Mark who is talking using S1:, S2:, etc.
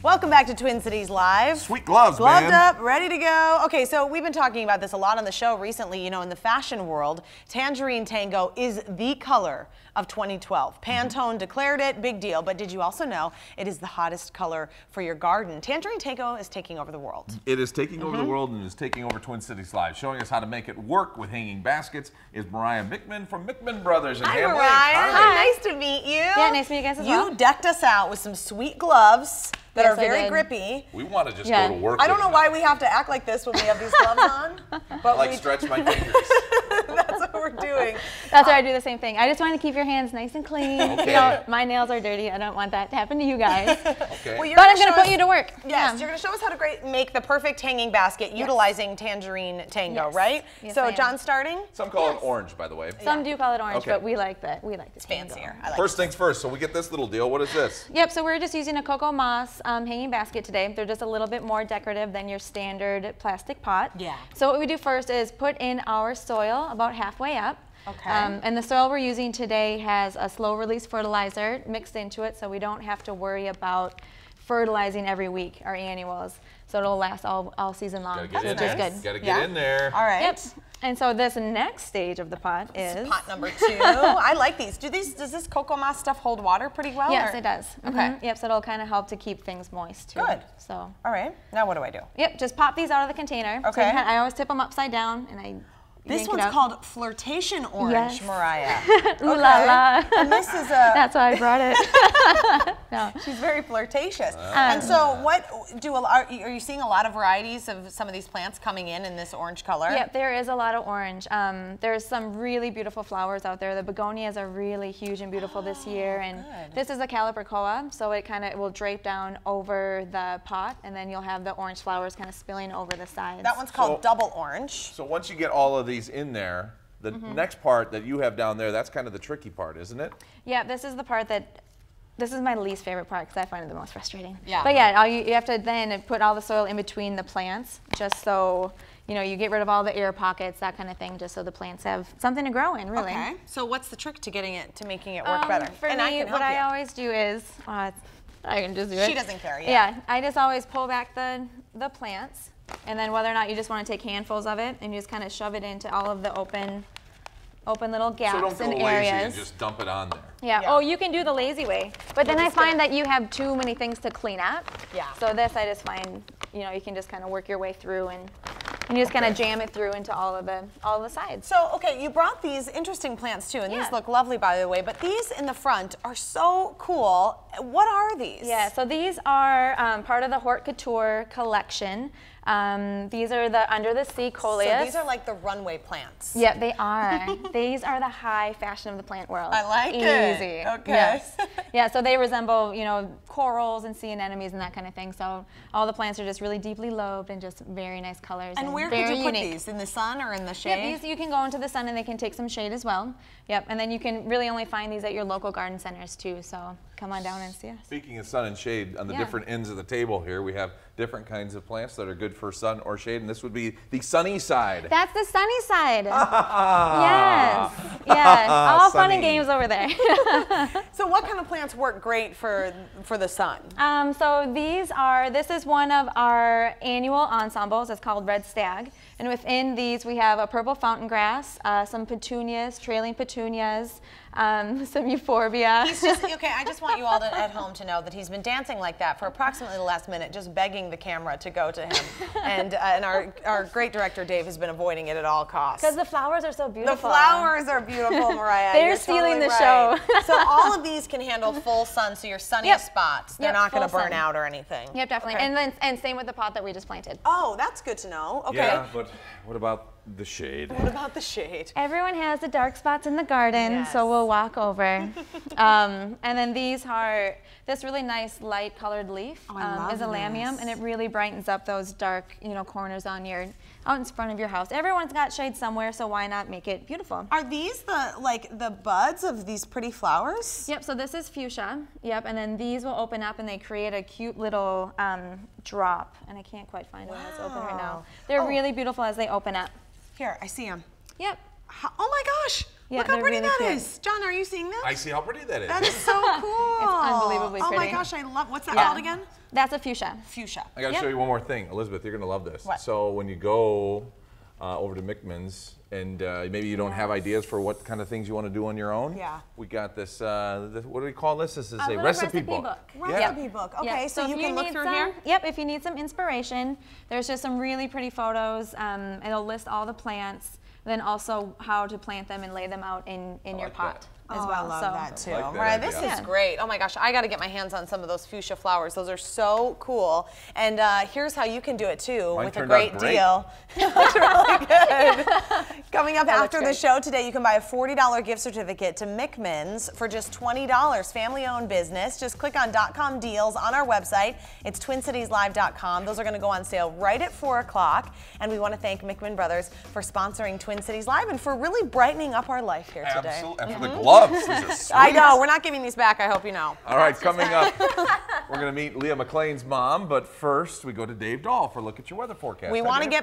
S1: Welcome back to Twin Cities Live.
S2: Sweet gloves,
S1: Gloved
S2: man.
S1: up, ready to go. Okay, so we've been talking about this a lot on the show recently. You know, in the fashion world, Tangerine Tango is the color of 2012. Pantone declared it, big deal. But did you also know it is the hottest color for your garden? Tangerine Tango is taking over the world.
S2: It is taking over the world and is taking over Twin Cities Live. Showing us how to make it work with hanging baskets is Mickman from Mickman Brothers in
S1: Hi,
S2: Hamlet.
S1: Mariah.
S2: Hi.
S1: Nice to meet you.
S3: Yeah, nice to meet you guys as well.
S1: You decked us out with some sweet gloves that
S3: Yes,
S1: are very
S3: I did.
S1: grippy.
S2: We want to just
S3: Yeah.
S2: go to work.
S1: I don't know
S2: with
S1: why we have to act like this when we have these gloves on, but
S2: like
S1: we
S2: stretch my fingers.
S1: that's what we're doing.
S3: That's why I do the same thing. I just want to keep your hands nice and clean.
S2: Okay.
S3: You know, my nails are dirty. I don't want that to happen to you guys.
S2: Okay.
S1: Well, you're
S3: But I'm going
S1: show
S3: to put
S1: us-
S3: you to work.
S1: Yes, you're going to show us how to make the perfect hanging basket utilizing Tangerine Tango,
S3: Yes.
S1: right?
S3: Yes,
S1: so,
S3: I am.
S1: John, starting?
S2: Some call it orange, by the way.
S3: Some do call it orange,
S2: Okay.
S3: but we like that. We like the tango.
S1: Fancier. I like
S2: First things first. So we get this little deal. What is this?
S3: Yep, so we're just using a cocoa moss hanging basket today. They're just a little bit more decorative than your standard plastic pot.
S1: Yeah.
S3: So what we do first is put in our soil about halfway up.
S1: Okay.
S3: And the soil we're using today has a slow release fertilizer mixed into it, so we don't have to worry about fertilizing every week, our annuals. So it'll last all season long,
S2: Gotta get
S3: which
S2: in
S3: is
S2: there.
S3: good.
S2: Gotta get
S1: Yeah.
S2: in there.
S1: All right.
S3: Yep. And so this next stage of the pot is...
S1: Pot number 2. I like these. Does this cocoa moss stuff hold water pretty well?
S3: Yes,
S1: or-
S3: it does.
S1: Okay.
S3: Yep, so it'll kind of help to keep things moist too.
S1: Good.
S3: So,
S1: All right. Now what do I do?
S3: yep, just pop these out of the container. So
S1: Okay.
S3: I always tip them upside down and I
S1: This
S3: yank it
S1: one's
S3: up.
S1: called Flirtation Orange,
S3: Yes.
S1: Mariah.
S3: Ooh la la.
S1: And this is a...
S3: That's why I brought it. No.
S1: She's very flirtatious. And so what are you seeing a lot of varieties of some of these plants coming in this orange color?
S3: Yep, there is a lot of orange. There's some really beautiful flowers out there. The begonias are really huge and beautiful this year. And
S1: good.
S3: this is a calibrachoa, so it kind of will drape down over the pot, and then you'll have the orange flowers kind of spilling over the sides.
S1: That one's called Double Orange.
S2: So once you get all of these in there, the next part that you have down there, that's kind of the tricky part, isn't it?
S3: Yeah, this is the part that, this is my least favorite part because I find it the most frustrating.
S1: Yeah.
S3: But yeah, you have to then put all the soil in between the plants just so, you know, you get rid of all the air pockets, that kind of thing, just so the plants have something to grow in, really.
S1: Okay. So what's the trick to making it work better?
S3: For
S1: and
S3: me,
S1: I can help
S3: what I
S1: you.
S3: always do is, I can just do it.
S1: She doesn't care, yeah.
S3: Yeah, I just always pull back the plants, and then whether or not you just want to take handfuls of it and you just kind of shove it into all of the open little
S2: So
S3: gaps
S2: don't go
S3: and
S2: lazy
S3: areas.
S2: and just dump it on there.
S3: Yeah.
S1: Yeah.
S3: Oh, you can do the lazy way, but then I
S1: just
S3: find that you have too many things to clean up.
S1: Yeah.
S3: So this, I just find, you know, you can just kind of work your way through and you just kind of jam it through into all of the sides.
S1: So, okay, you brought these interesting plants too, and
S3: Yeah.
S1: these look lovely, by the way, but these in the front are so cool. What are these?
S3: Yeah. So these are part of the Haute Couture collection. These are the Under the Sea Coleus.
S1: So these are like the runway plants.
S3: Yeah, they are. These are the high fashion of the plant world.
S1: I like
S3: Easy.
S1: it. Okay.
S3: Yes. Yeah, so they resemble, you know, corals and sea anemones and that kind of thing. So all the plants are just really deeply lobed and just very nice colors.
S1: And where could
S3: very
S1: you put
S3: unique.
S1: these? In the sun or in the shade?
S3: Yep, these you can go into the sun and they can take some shade as well. Yep, and then you can really only find these at your local garden centers too. So come on down and see us.
S2: Speaking of sun and shade, on the
S3: Yeah.
S2: different ends of the table here, we have different kinds of plants that are good for sun or shade, and this would be the sunny side.
S3: That's the sunny side. Yes. Yeah. All fun
S2: Sunny.
S3: and games over there.
S1: So what kind of plants work great for the sun?
S3: So this is one of our annual ensembles. It's called Red Stag. And within these we have a purple fountain grass, some petunias, trailing petunias, some euphorbia.
S1: Okay, I just want you all at home to know that he's been dancing like that for approximately the last minute, just begging the camera to go to him. And our great director, Dave, has been avoiding it at all costs.
S3: Because the flowers are so beautiful.
S1: The flowers are beautiful, Mariah.
S3: They're
S1: You're
S3: stealing
S1: totally
S3: the
S1: right.
S3: show.
S1: So all of these can handle full sun, so your sunniest
S3: Yep.
S1: spots, they're
S3: Yep,
S1: not going to
S3: full
S1: burn
S3: sun.
S1: out or anything.
S3: Yep, definitely.
S1: Okay.
S3: And same with the pot that we just planted.
S1: Oh, that's good to know. Okay.
S2: Yeah, but what about the shade?
S1: What about the shade?
S3: Everyone has the dark spots in the garden,
S1: Yes.
S3: so we'll walk over. And then these are, this really nice light colored leaf
S1: Oh, I love
S3: is a lamium,
S1: this.
S3: and it really brightens up those dark, you know, corners on out in front of your house. Everyone's got shade somewhere, so why not make it beautiful?
S1: Are these the buds of these pretty flowers?
S3: Yep, so this is fuchsia. Yep, and then these will open up and they create a cute little drop. And I can't quite find one that's open right now.
S1: Wow.
S3: They're
S1: Oh.
S3: really beautiful as they open up.
S1: Here, I see them.
S3: Yep.
S1: Oh my gosh!
S3: Yeah,
S1: Look how
S3: they're
S1: pretty
S3: really
S1: that
S3: cute.
S1: is. John, are you seeing this?
S2: I see how pretty that is.
S1: That is so cool.
S3: It's unbelievably
S1: Oh my
S3: pretty.
S1: gosh, I love. What's that
S3: Yeah.
S1: called again?
S3: That's a fuchsia.
S1: Fuchsia.
S2: I got to
S3: Yep.
S2: show you one more thing. Elizabeth, you're going to love this.
S1: What?
S2: So when you go over to Mickman's and maybe you don't have ideas for what kind of things you want to do on your own,
S1: Yeah.
S2: we got this, what do we call this? This is a
S3: little
S2: recipe
S3: recipe
S2: book.
S3: book.
S1: Recipe book. Okay,
S3: Yep.
S1: so you
S3: if
S1: can look
S3: need
S1: through
S3: some,
S1: here.
S3: Yep, if you need some inspiration, there's just some really pretty photos. It'll list all the plants, then also how to plant them and lay them out in your
S2: like
S3: pot
S2: that.
S3: as
S1: Oh,
S3: well.
S1: I love
S3: so
S1: that too.
S2: like that
S1: Right, this
S2: idea.
S1: is
S3: Yeah.
S1: great. Oh my gosh, I got to get my hands on some of those fuchsia flowers. Those are so cool. And here's how you can do it too
S2: Mine
S1: with a
S2: turned
S1: great
S2: out great.
S1: deal. Looks really good. Coming up
S3: That
S1: after
S3: looks
S1: the
S3: great.
S1: show today, you can buy a $40 gift certificate to Mickman's for just $20. Family-owned business. Just click on .com deals on our website. It's TwinCitiesLive.com. Those are going to go on sale right at 4 o'clock. And we want to thank Mickman Brothers for sponsoring Twin Cities Live and for really brightening up our life here today.
S2: Absolutely. And for the gloves. These are sweet.
S1: I know, we're not giving these back, I hope you know.
S2: All right, coming up, we're going to meet Leah McLean's mom, but first we go to Dave Dahl for a look at your weather forecast.
S1: We
S2: Hi,
S1: want to
S2: Dave.
S1: get